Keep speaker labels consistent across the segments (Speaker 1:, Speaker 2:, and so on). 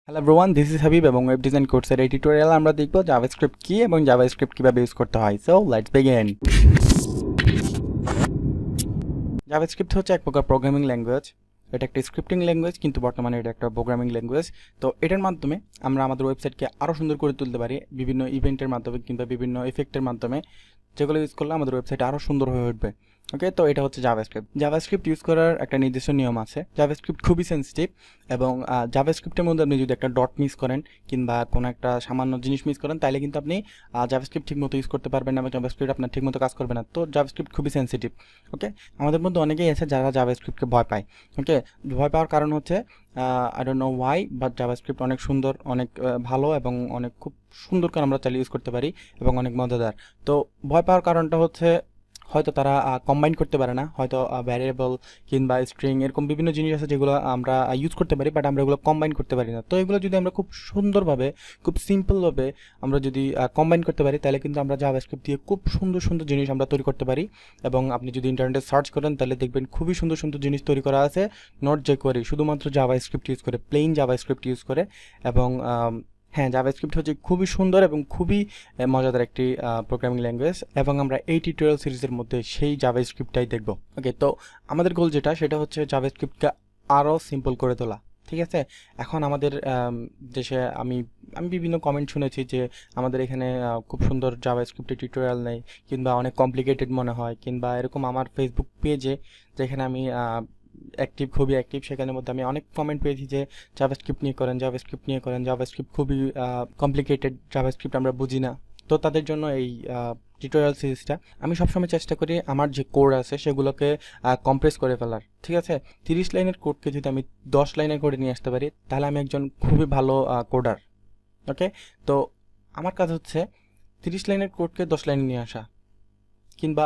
Speaker 1: Hello everyone, this is Habib এবং web design কোর্সের এই টিউটোরিয়াল আমরা দেখব জাভাস্ক্রিপ্ট কি এবং জাভাস্ক্রিপ্ট কিভাবে ইউজ করতে হয়। So let's begin. জাভাস্ক্রিপ্ট হচ্ছে এক প্রকার প্রোগ্রামিং ল্যাঙ্গুয়েজ। এটা একটা স্ক্রিপ্টিং ল্যাঙ্গুয়েজ, কিন্তু বর্তমানে এটা একটা প্রোগ্রামিং ল্যাঙ্গুয়েজ। তো এটার মাধ্যমে আমরা আমাদের ওয়েবসাইটকে আরও সুন্দর করে তুলতে পারি বিভিন্ন ইভেন্টের মাধ্যমে কিংবা বিভিন্ন এফেক্টের মাধ্যমে, যেগুলো ইউজ করলে আমাদের ওয়েবসাইট আরও সুন্দর হয়ে উঠবে। ওকে, তো এটা হচ্ছে জাভাস্ক্রিপ্ট ইউজ করার একটা নির্দিষ্ট নিয়ম আছে। জাভাস্ক্রিপ্ট খুবই সেন্সিটিভ এবং জাভাস্ক্রিপ্টের মধ্যে আপনি যদি একটা ডট মিস করেন কিংবা কোনো একটা সামান্য জিনিস মিস করেন, তাহলে কিন্তু আপনি জাভাস্ক্রিপ্ট ঠিকমতো ইউজ করতে পারবেন না এবং জাভাস্ক্রিপ্ট আপনার ঠিকমতো কাজ করবে না। তো জাভাস্ক্রিপ্ট খুবই সেন্সিটিভ। ওকে, আমাদের মধ্যে অনেকেই আছে যারা জাভাস্ক্রিপ্টকে ভয় পায়। ওকে, ভয় পাওয়ার কারণ হচ্ছে I don't know Y, but JavaScript অনেক সুন্দর, অনেক ভালো এবং অনেক খুব সুন্দর করে আমরা চালিয়ে ইউজ করতে পারি এবং অনেক মজাদার। তো ভয় পাওয়ার কারণটা হচ্ছে হয়তো তারা কম্বাইন করতে পারে না, হয়তো ভ্যারিয়েবল কিংবা স্ট্রিং এরকম বিভিন্ন জিনিস আছে যেগুলো আমরা ইউজ করতে পারি, বাট আমরা এগুলো কম্বাইন করতে পারি না। তো এগুলো যদি আমরা খুব সুন্দরভাবে, খুব সিম্পলভাবে আমরা যদি কম্বাইন করতে পারি, তাহলে কিন্তু আমরা জাভাস্ক্রিপ্ট দিয়ে খুব সুন্দর সুন্দর জিনিস আমরা তৈরি করতে পারি। এবং আপনি যদি ইন্টারনেটে সার্চ করেন তাহলে দেখবেন খুবই সুন্দর সুন্দর জিনিস তৈরি করা আছে, নট jQuery, শুধুমাত্র জাভাস্ক্রিপ্ট ইউজ করে, প্লেন জাভাস্ক্রিপ্ট ইউজ করে। এবং হ্যাঁ, জাভাস্ক্রিপ্ট হচ্ছে খুবই সুন্দর এবং খুবই মজাদার একটি প্রোগ্রামিং ল্যাঙ্গুয়েজ, এবং আমরা এই টিউটোরিয়াল সিরিজের মধ্যে সেই জাভাস্ক্রিপ্টটাই দেখব। ওকে, তো আমাদের গোল যেটা, সেটা হচ্ছে জাভাস্ক্রিপ্টকে আরও সিম্পল করে তোলা। ঠিক আছে, এখন আমাদের দেশে আমি আমি বিভিন্ন কমেন্ট শুনেছি যে আমাদের এখানে খুব সুন্দর জাভাস্ক্রিপ্টের টিউটোরিয়াল নেই কিংবা অনেক কমপ্লিকেটেড মনে হয়, কিংবা এরকম আমার ফেসবুক পেজে, যেখানে আমি খুবই অ্যাক্টিভ, সেখানের মধ্যে আমি অনেক কমেন্ট পেয়েছি যে জাভাস্ক্রিপ্ট নিয়ে করেন, জাভাস্ক্রিপ্ট নিয়ে করেন, জাভাস্ক্রিপ্ট খুবই কমপ্লিকেটেড, জাভাস্ক্রিপ্ট আমরা বুঝি না। তো তাদের জন্য এই টিউটোরিয়াল সিরিজটা। আমি সবসময় চেষ্টা করি আমার যে কোড আছে সেগুলোকে কম্প্রেস করে ফেলার। ঠিক আছে, 30 লাইনের কোডকে যদি আমি 10 লাইনের কোডে নিয়ে আসতে পারি, তাহলে আমি একজন খুবই ভালো কোডার। ওকে, তো আমার কাজ হচ্ছে 30 লাইনের কোডকে 10 লাইনে নিয়ে আসা, কিংবা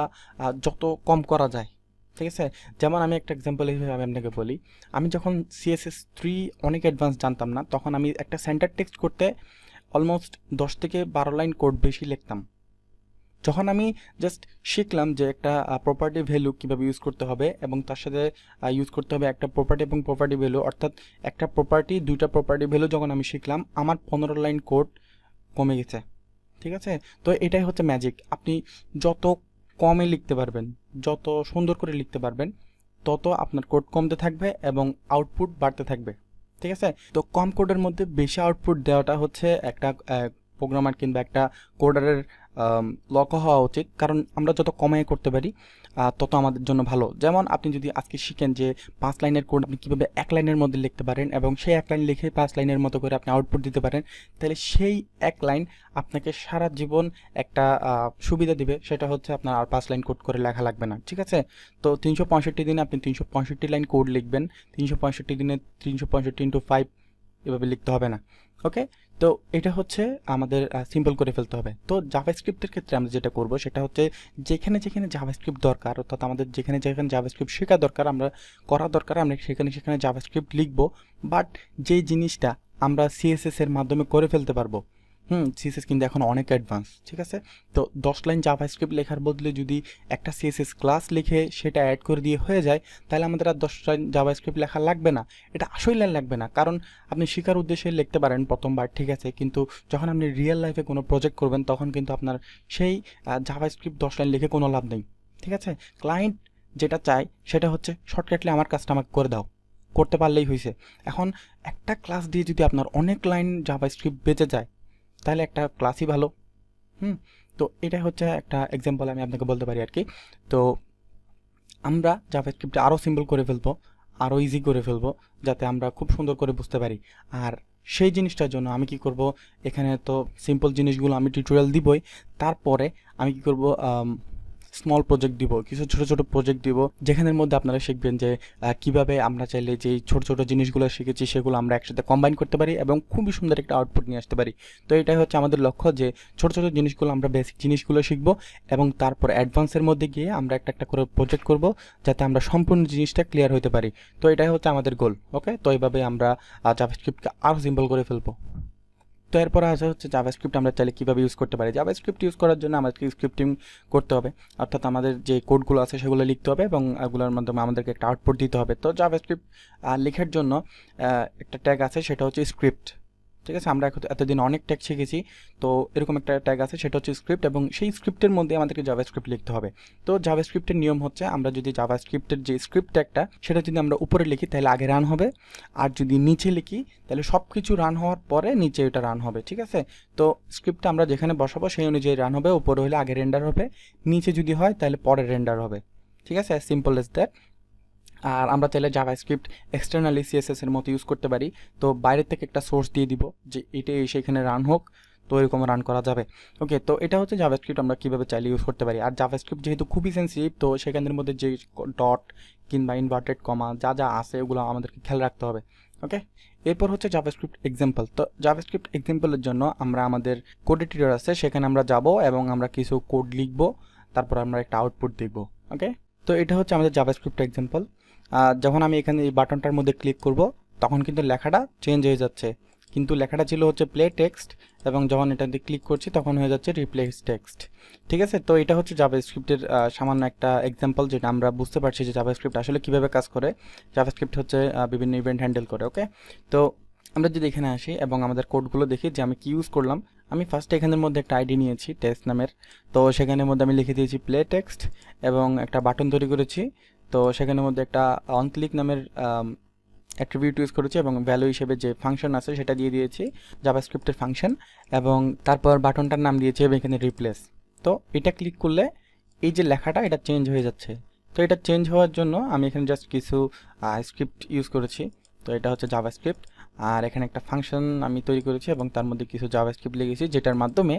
Speaker 1: যত কম করা যায়। ঠিক আছে, যেমন আমি একটা এক্সাম্পল হিসেবে আমি আপনাকে বলি, আমি যখন CSS3 অনেক অ্যাডভান্স জানতাম না, তখন আমি একটা সেন্টার টেক্সট করতে অলমোস্ট 10 থেকে 12 লাইন কোড বেশি লিখতাম। যখন আমি জাস্ট শিখলাম যে একটা প্রপার্টি ভ্যালু কীভাবে ইউজ করতে হবে এবং তার সাথে ইউজ করতে হবে একটা প্রপার্টি এবং প্রপার্টি ভ্যালু, অর্থাৎ একটা প্রপার্টি, দুইটা প্রপার্টি ভ্যালু যখন আমি শিখলাম, আমার 15 লাইন কোড কমে গেছে। ঠিক আছে, তো এটাই হচ্ছে ম্যাজিক। আপনি যত কমে লিখতে পারবেন, যত সুন্দর করে লিখতে পারবেন, তত আপনার কোড কমতে থাকবে এবং আউটপুট বাড়তে থাকবে। ঠিক আছে, তো কম কোডের মধ্যে বেশি আউটপুট দেওয়াটা হচ্ছে একটা প্রোগ্রামার কিংবা একটা কোডারের লক্ষ্য হওয়া উচিত, কারণ আমরা যত কমে করতে পারি তত আমাদের জন্য ভালো। যেমন আপনি যদি আজকে শিখেন যে 5 লাইনের কোড আপনি কীভাবে 1 লাইনের মধ্যে লিখতে পারেন এবং সেই 1 লাইন লিখে 5 লাইনের মতো করে আপনি আউটপুট দিতে পারেন, তাহলে সেই 1 লাইন আপনাকে সারা জীবন একটা সুবিধা দিবে। সেটা হচ্ছে আপনার আর 5 লাইন কোড করে লেখা লাগবে না। ঠিক আছে, তো 365 দিনে আপনি 365 লাইন কোড লিখবেন, 365 দিনে 365 ইন্টু 5 এভাবে লিখতে হবে না। ওকে, তো এটা হচ্ছে আমাদের সিম্পল করে ফেলতে হবে। তো জাভাস্ক্রিপ্টের ক্ষেত্রে আমরা যেটা করব সেটা হচ্ছে যেখানে যেখানে জাভাস্ক্রিপ্ট দরকার, অর্থাৎ আমাদের যেখানে যেখানে জাভাস্ক্রিপ্ট শেখা দরকার, আমরা সেখানে সেখানে জাভাস্ক্রিপ্ট লিখব। বাট যেই জিনিসটা আমরা সিএসএস এর মাধ্যমে করে ফেলতে পারবো, সিএসএস কিন্তু এখন অনেক অ্যাডভান্স। ঠিক আছে, তো 10 লাইন জাভাস্ক্রিপ্ট লেখার বদলে যদি একটা সিএসএস ক্লাস লিখে সেটা অ্যাড করে দিয়ে হয়ে যায়, তাহলে আমাদের আর 10 লাইন জাভাস্ক্রিপ্ট লেখা লাগবে না। এটা আসলে লাগবে না, কারণ আপনি শেখার উদ্দেশ্যে লিখতে পারেন প্রথমবার, ঠিক আছে, কিন্তু যখন আপনি রিয়েল লাইফে কোনো প্রজেক্ট করবেন তখন কিন্তু আপনার সেই জাভাস্ক্রিপ্ট 10 লাইন লিখে কোনো লাভ নেই। ঠিক আছে, ক্লায়েন্ট যেটা চায় সেটা হচ্ছে শর্টকাটলি আমার কাজটা আমাকে করে দাও, করতে পারলেই হয়েছে। এখন একটা ক্লাস দিয়ে যদি আপনার অনেক লাইন জাভাস্ক্রিপ্ট বেঁচে যায়, তাহলে একটা ক্লাসই ভালো। তো এটাই হচ্ছে একটা এক্সাম্পল আমি আপনাকে বলতে পারি আর কি। তো আমরা জাভাস্ক্রিপ্টে আরও সিম্পল করে ফেলবো, আরও ইজি করে ফেলবো, যাতে আমরা খুব সুন্দর করে বুঝতে পারি। আর সেই জিনিসটার জন্য আমি কি করব, এখানে তো সিম্পল জিনিসগুলো আমি টিউটোরিয়াল দিবই, তারপরে আমি কি করব, স্মল প্রজেক্ট দিব, কিছু ছোট ছোট প্রজেক্ট দিব, যেখানের মধ্যে আপনারা শিখবেন যে কিভাবে আমরা চাইলে যে ছোট ছোট জিনিসগুলো শিখেছি সেগুলো আমরা একসাথে কম্বাইন করতে পারি এবং খুবই সুন্দর একটা আউটপুট নিয়ে আসতে পারি। তো এটাই হচ্ছে আমাদের লক্ষ্য, যে ছোট ছোট জিনিসগুলো আমরা বেসিক জিনিসগুলো শিখবো এবং তারপর অ্যাডভান্সের মধ্যে গিয়ে আমরা একটা একটা করে প্রজেক্ট করব, যাতে আমরা সম্পূর্ণ জিনিসটা ক্লিয়ার হতে পারি। তো এটাই হচ্ছে আমাদের গোল। ওকে, তো এইভাবে আমরা জাভাস্ক্রিপ্টকে আরও সিম্পল করে ফেলবো। তো এরপর আসা হচ্ছে জাভাস্ক্রিপ্ট আমরা চাইলে কীভাবে ইউজ করতে পারি। জাভাস্ক্রিপ্ট ইউজ করার জন্য আমাদেরকে স্ক্রিপ্টিং করতে হবে, অর্থাৎ আমাদের যে কোডগুলো আছে সেগুলো লিখতে হবে এবং এগুলোর মাধ্যমে আমাদেরকে একটা আউটপুট দিতে হবে। তো জাভাস্ক্রিপ্ট লেখার জন্য একটা ট্যাগ আছে, সেটা হচ্ছে স্ক্রিপ্ট। ঠিক আছে, আমরা এতদিন অনেক ট্যাগ শিখেছি। তো এরকম একটা ট্যাগ আছে, সেটা হচ্ছে স্ক্রিপ্ট, এবং সেই স্ক্রিপ্টের মধ্যে আমাদেরকে জাভাস্ক্রিপ্ট লিখতে হবে। তো জাভাস্ক্রিপ্টের নিয়ম হচ্ছে, আমরা যদি জাভাস্ক্রিপ্টের যে স্ক্রিপ্ট ট্যাগটা সেটা যদি আমরা উপরে লিখি তাহলে আগে রান হবে, আর যদি নিচে লিখি তাহলে সব কিছু রান হওয়ার পরে নিচে এটা রান হবে। ঠিক আছে, তো স্ক্রিপ্টটা আমরা যেখানে বসাবো সেই অনুযায়ী রান হবে, উপরে হলে আগে রেন্ডার হবে, নিচে যদি হয় তাহলে পরে রেন্ডার হবে। ঠিক আছে, সিম্পল এজ দ্যাট। আর আমরা চাইলে জাভাস্ক্রিপ্ট এক্সটার্নালি সিএসএস এর মতো ইউজ করতে পারি। তো বাইরের থেকে একটা সোর্স দিয়ে দিব যে এটাই সেখানে রান হোক, তো এরকম রান করা যাবে। ওকে, তো এটা হচ্ছে জাভাস্ক্রিপ্ট আমরা কীভাবে চাইলে ইউজ করতে পারি। আর জাভাস্ক্রিপ্ট যেহেতু খুবই সেন্সিটিভ, তো সেখানের মধ্যে যে ডট কিংবা ইনভার্টেড কমা যা যা আছে ওগুলো আমাদেরকে খেয়াল রাখতে হবে। ওকে, এরপর হচ্ছে জাভাস্ক্রিপ্ট এক্সাম্পল। তো জাভাস্ক্রিপ্ট এক্সাম্পলের জন্য আমরা আমাদের কোড এডিটর আছে, সেখানে আমরা যাব এবং আমরা কিছু কোড লিখব, তারপর আমরা একটা আউটপুট দেখব। ওকে, তো এটা হচ্ছে আমাদের জাভাস্ক্রিপ্ট এক্সাম্পল। যখন আমি এখানে এই বাটনটার মধ্যে ক্লিক করব তখন কিন্তু লেখাটা চেঞ্জ হয়ে যাচ্ছে, কিন্তু লেখাটা ছিল হচ্ছে প্লে টেক্সট, এবং যখন এটাতে ক্লিক করছি তখন হয়ে যাচ্ছে রিপ্লেস টেক্সট। ঠিক আছে, তো এটা হচ্ছে জাভাস্ক্রিপ্টের সামান্য একটা এক্সাম্পল, যেটা আমরা বুঝতে পারছি যে জাভাস্ক্রিপ্ট আসলে কীভাবে কাজ করে। জাভাস্ক্রিপ্ট হচ্ছে বিভিন্ন ইভেন্ট হ্যান্ডেল করে। ওকে, তো আমরা যদি এখানে আসি এবং আমাদের কোডগুলো দেখি যে আমি কি ইউজ করলাম। আমি ফার্স্টে এখানের মধ্যে একটা আইডি নিয়েছি টেক্সট নামের, তো সেখানের মধ্যে আমি লিখে দিয়েছি প্লে টেক্সট এবং একটা বাটন তৈরি করেছি। তো সেখানের মধ্যে একটা অন ক্লিক নামের অ্যাট্রিবিউট ইউজ করেছি এবং ভ্যালু হিসেবে যে ফাংশন আছে সেটা দিয়ে দিয়েছি, জাভাস্ক্রিপ্টের ফাংশন, এবং তারপর বাটনটার নাম দিয়েছি এবং এখানে রিপ্লেস। তো এটা ক্লিক করলে এই যে লেখাটা এটা চেঞ্জ হয়ে যাচ্ছে। তো এটা চেঞ্জ হওয়ার জন্য আমি এখানে জাস্ট কিছু স্ক্রিপ্ট ইউজ করেছি। তো এটা হচ্ছে জাভাস্ক্রিপ্ট, আর এখানে একটা ফাংশন আমি তৈরি করেছি এবং তার মধ্যে কিছু জাভাস্ক্রিপ্ট লিখেছি, যেটার মাধ্যমে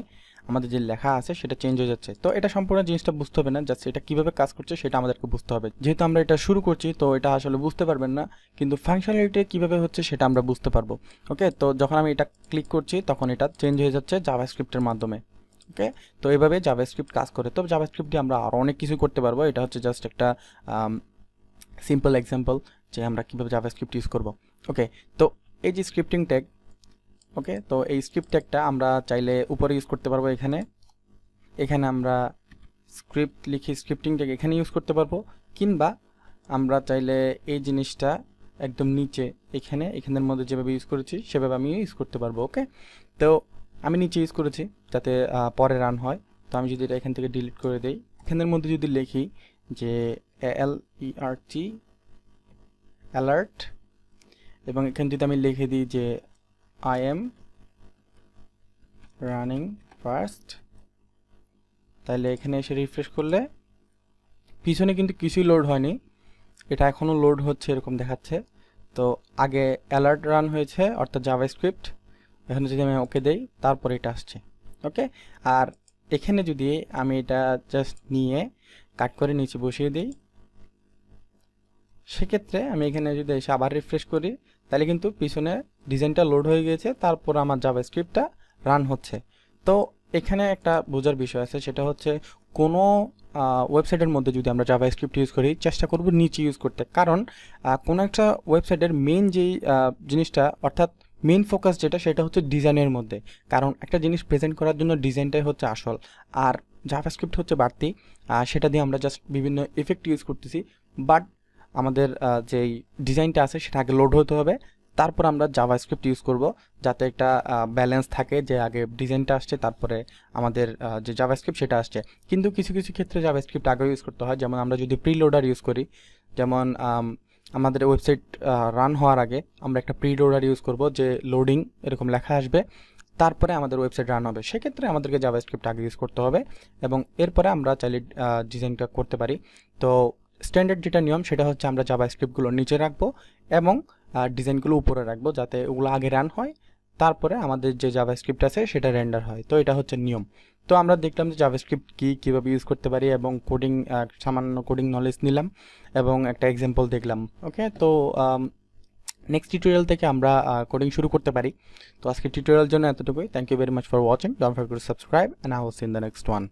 Speaker 1: আমাদের যে লেখা আছে সেটা চেঞ্জ হয়ে যাচ্ছে। তো এটা সম্পূর্ণ জিনিসটা বুঝতে হবে না, জাস্ট এটা কীভাবে কাজ করছে সেটা আমাদেরকে বুঝতে হবে। যেহেতু আমরা এটা শুরু করছি তো এটা আসলে বুঝতে পারবেন না, কিন্তু ফাংশনালিটি কীভাবে হচ্ছে সেটা আমরা বুঝতে পারবো। ওকে, তো যখন আমি এটা ক্লিক করছি তখন এটা চেঞ্জ হয়ে যাচ্ছে জাভাস্ক্রিপ্টের মাধ্যমে। ওকে, তো এইভাবে জাভাস্ক্রিপ্ট কাজ করে। তো জাভাস্ক্রিপ্ট দিয়ে আমরা আরও অনেক কিছু করতে পারবো। এটা হচ্ছে জাস্ট একটা সিম্পল এক্সাম্পল যে আমরা কীভাবে জাভাস্ক্রিপ্ট ইউজ করব। ওকে, তো এই যে স্ক্রিপ্টিং ট্যাগ, ওকে, তো এই স্ক্রিপ্ট ট্যাগটা আমরা চাইলে উপরে ইউজ করতে পারবো। এখানে আমরা স্ক্রিপ্ট লিখি, স্ক্রিপ্টিং ট্যাগ এখানে ইউজ করতে পারবো, কিংবা আমরা চাইলে এই জিনিসটা একদম নিচে এখানের মধ্যে যেভাবে ইউজ করেছি সেভাবে আমি ইউজ করতে পারবো। ওকে, তো আমি নিচে ইউজ করেছি যাতে পরে রান হয়। তো আমি যদি এটা এখান থেকে ডিলিট করে দেই, এখানের মধ্যে যদি লিখি যে ALERT অ্যালার্ট, এবং এখানে যদি আমি লিখে দিই যে I am running ফার্স্ট, তাহলে এখানে এসে রিফ্রেশ করলে পিছনে কিন্তু কিছুই লোড হয়নি, এটা এখনও লোড হচ্ছে এরকম দেখাচ্ছে। তো আগে অ্যালার্ট রান হয়েছে অর্থাৎ জাভাস্ক্রিপ্ট, এখানে যদি আমি ওকে দেই তারপরে এটা আসছে। ওকে, আর এখানে যদি আমি এটা জাস্ট নিয়ে কাট করে নিচে বসিয়ে দিই, সেক্ষেত্রে আমি এখানে যদি এসে আবার রিফ্রেশ করি তাহলে কিন্তু পিছনে ডিজাইনটা লোড হয়ে গিয়েছে, তারপর আমার জাভাস্ক্রিপ্টটা রান হচ্ছে। তো এখানে একটা বোঝার বিষয় আছে, সেটা হচ্ছে কোনো ওয়েবসাইটের মধ্যে যদি আমরা জাভাস্ক্রিপ্ট ইউজ করি চেষ্টা করব নিচে ইউজ করতে, কারণ কোনো একটা ওয়েবসাইটের মেইন যেই জিনিসটা অর্থাৎ মেইন ফোকাস যেটা সেটা হচ্ছে ডিজাইনের মধ্যে, কারণ একটা জিনিস প্রেজেন্ট করার জন্য ডিজাইনটাই হচ্ছে আসল, আর জাভাস্ক্রিপ্ট হচ্ছে বাড়তি, সেটা দিয়ে আমরা জাস্ট বিভিন্ন এফেক্ট ইউজ করতেছি। বাট আমাদের যেই ডিজাইনটা আছে সেটা আগে লোড হতে হবে, তারপর আমরা জাভাস্ক্রিপ্ট ইউজ করব, যাতে একটা ব্যালেন্স থাকে যে আগে ডিজাইনটা আসছে তারপরে আমাদের যে জাভাস্ক্রিপ্ট সেটা আসছে। কিন্তু কিছু কিছু ক্ষেত্রে জাভাস্ক্রিপ্ট আগে ইউজ করতে হয়, যেমন আমরা যদি প্রিলোডার ইউজ করি, যেমন আমাদের ওয়েবসাইট রান হওয়ার আগে আমরা একটা প্রিলোডার ইউজ করব, যে লোডিং এরকম লেখা আসবে, তারপরে আমাদের ওয়েবসাইট রান হবে, সেক্ষেত্রে আমাদেরকে জাভাস্ক্রিপ্ট আগে ইউজ করতে হবে এবং এরপরে আমরা চাইলে ডিজাইনটা করতে পারি। তো স্ট্যান্ডার্ড যেটা নিয়ম সেটা হচ্ছে আমরা জাভাস্ক্রিপ্টগুলো নিচে রাখবো এবং ডিজাইনগুলো উপরে রাখবো, যাতে ওগুলো আগে রান হয়, তারপরে আমাদের যে জাভাস্ক্রিপ্ট আছে সেটা রেন্ডার হয়। তো এটা হচ্ছে নিয়ম। তো আমরা দেখলাম যে জাভাস্ক্রিপ্ট কীভাবে ইউজ করতে পারি এবং কোডিং সামান্য কোডিং নলেজ নিলাম এবং একটা এক্সাম্পল দেখলাম। ওকে, তো নেক্সট টিউটোরিয়াল থেকে আমরা কোডিং শুরু করতে পারি। তো আজকে টিউটোরিয়াল জন্য এতটুকুই। Thank you very much for watching. Don't forget to subscribe and I will see in the next one.